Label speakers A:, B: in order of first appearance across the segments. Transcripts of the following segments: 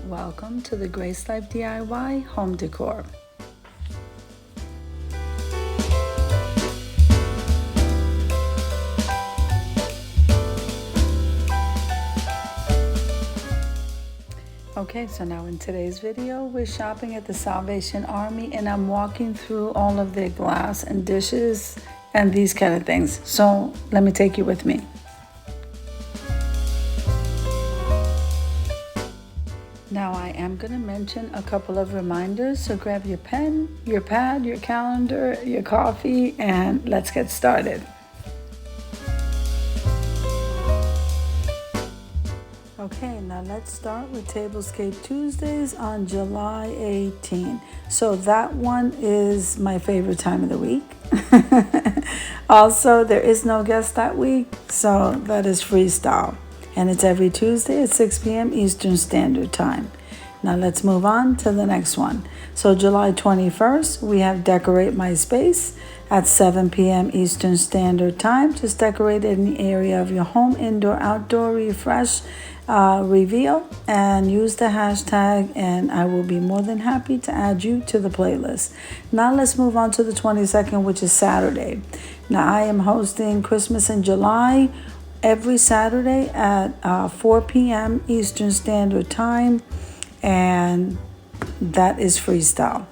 A: Welcome to the Grace Life DIY Home Decor. Okay, so now in today's video, we're shopping at the Salvation Army and I'm walking through all of their glass and dishes and these kind of things. So let me take you with me. Now I am going to mention a couple of reminders, so grab your pen, your pad, your calendar, your coffee, and let's get started. Okay, now let's start with Tablescape Tuesdays on July 18. So that one is my favorite time of the week. Also, there is no guest that week, so that is freestyle. And it's every Tuesday at 6 p.m. Eastern Standard Time. Now let's move on to the next one. So July 21st, we have Decorate My Space at 7 p.m. Eastern Standard Time. Just decorate any area of your home, indoor, outdoor, refresh, reveal, and use the hashtag, and I will be more than happy to add you to the playlist. Now let's move on to the 22nd, which is Saturday. Now I am hosting Christmas in July every Saturday at 4 p.m. Eastern Standard Time, and that is freestyle.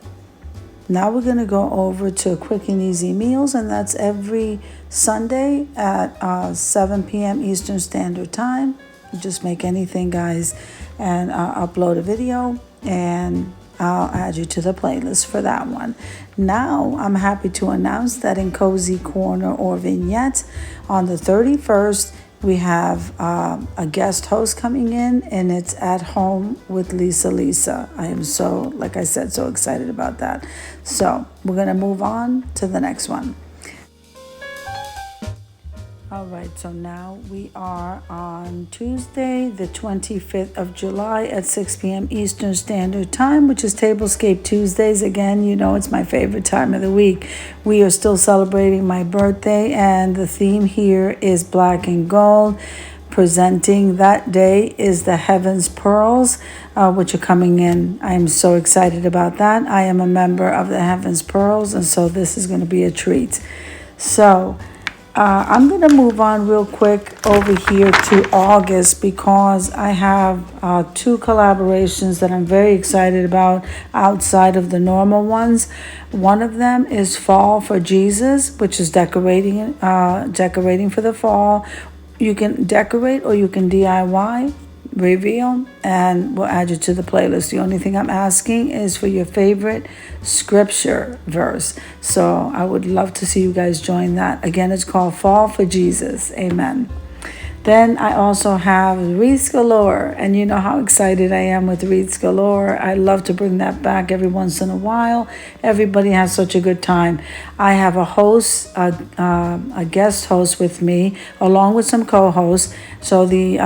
A: Now we're going to go over to Quick and Easy Meals, and that's every Sunday at 7 p.m. Eastern Standard Time. You just make anything, guys, and upload a video, and I'll add you to the playlist for that one. Now, I'm happy to announce that in Cozy Corner or Vignette on the 31st, we have a guest host coming in, and it's At Home with Lisa. I am so, like I said, so excited about that. So we're going to move on to the next one. All right, so now we are on Tuesday, the 25th of July at 6 p.m. Eastern Standard Time, which is Tablescape Tuesdays. Again, you know it's my favorite time of the week. We are still celebrating my birthday, and the theme here is black and gold. Presenting that day is the Heaven's Pearls, which are coming in. I am so excited about that. I am a member of the Heaven's Pearls, and so this is going to be a treat. So I'm going to move on real quick over here to August because I have two collaborations that I'm very excited about outside of the normal ones. One of them is Fall for Jesus, which is decorating for the fall. You can decorate or you can DIY, reveal, and we'll add you to the playlist. The only thing I'm asking is for your favorite scripture verse. So I would love to see you guys join that. Again, it's called Fall for Jesus. Amen. Then I also have Wreaths Galore, and you know how excited I am with Wreaths Galore. I love to bring that back every once in a while. Everybody has such a good time. I have a host, a guest host with me, along with some co-hosts. So the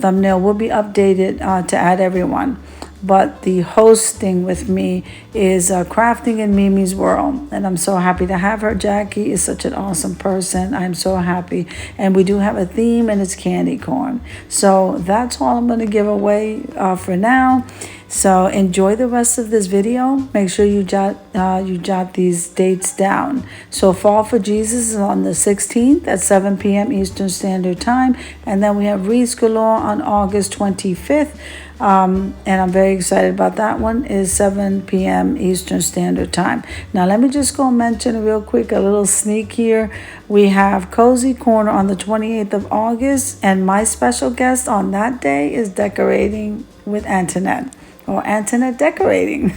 A: thumbnail will be updated to add everyone. But the hosting with me is Crafting in Mimi's World. And I'm so happy to have her. Jackie is such an awesome person. I'm so happy. And we do have a theme, and it's candy corn. So that's all I'm going to give away for now. So enjoy the rest of this video. Make sure you jot these dates down. So Fall for Jesus is on the 16th at 7 p.m. Eastern Standard Time. And then we have Wreaths Galore on August 25th. And I'm very excited about that one. Is 7 p.m. Eastern Standard Time. Now let me just go mention real quick a little sneak here. We have Cozy Corner on the 28th of August, and my special guest on that day is Decorating with Antoinette, or Antoinette Decorating.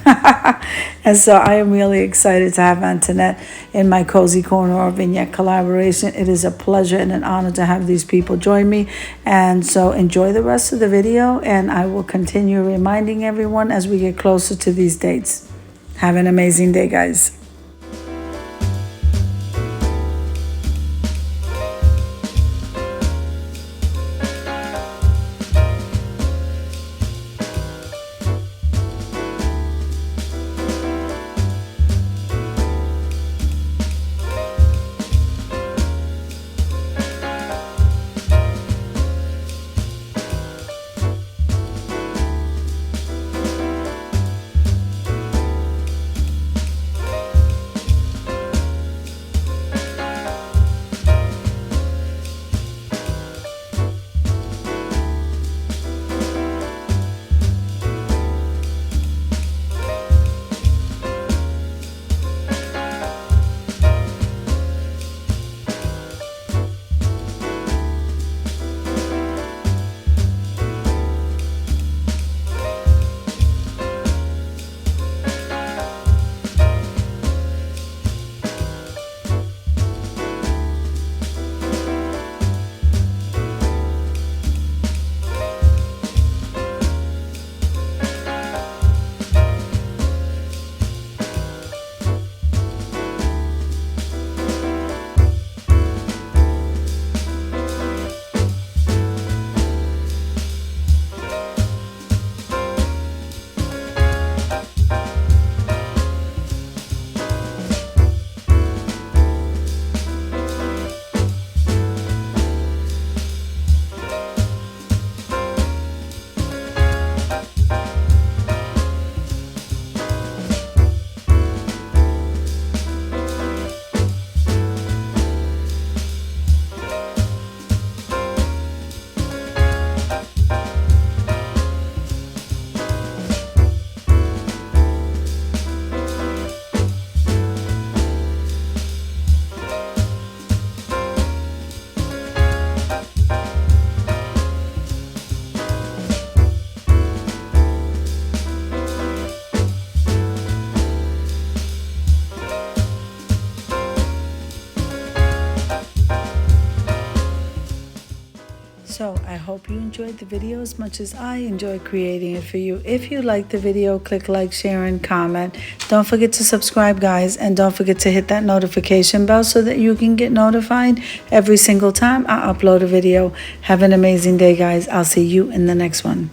A: And so I am really excited to have Antoinette in my Cozy Corner or Vignette collaboration. It is a pleasure and an honor to have these people join me. And so enjoy the rest of the video, and I will continue reminding everyone as we get closer to these dates. Have an amazing day, guys. I hope you enjoyed the video as much as I enjoy creating it for you. If you liked the video, click like, share, and comment. Don't forget to subscribe, guys, and don't forget to hit that notification bell so that you can get notified every single time I upload a video. Have an amazing day, guys. I'll see you in the next one.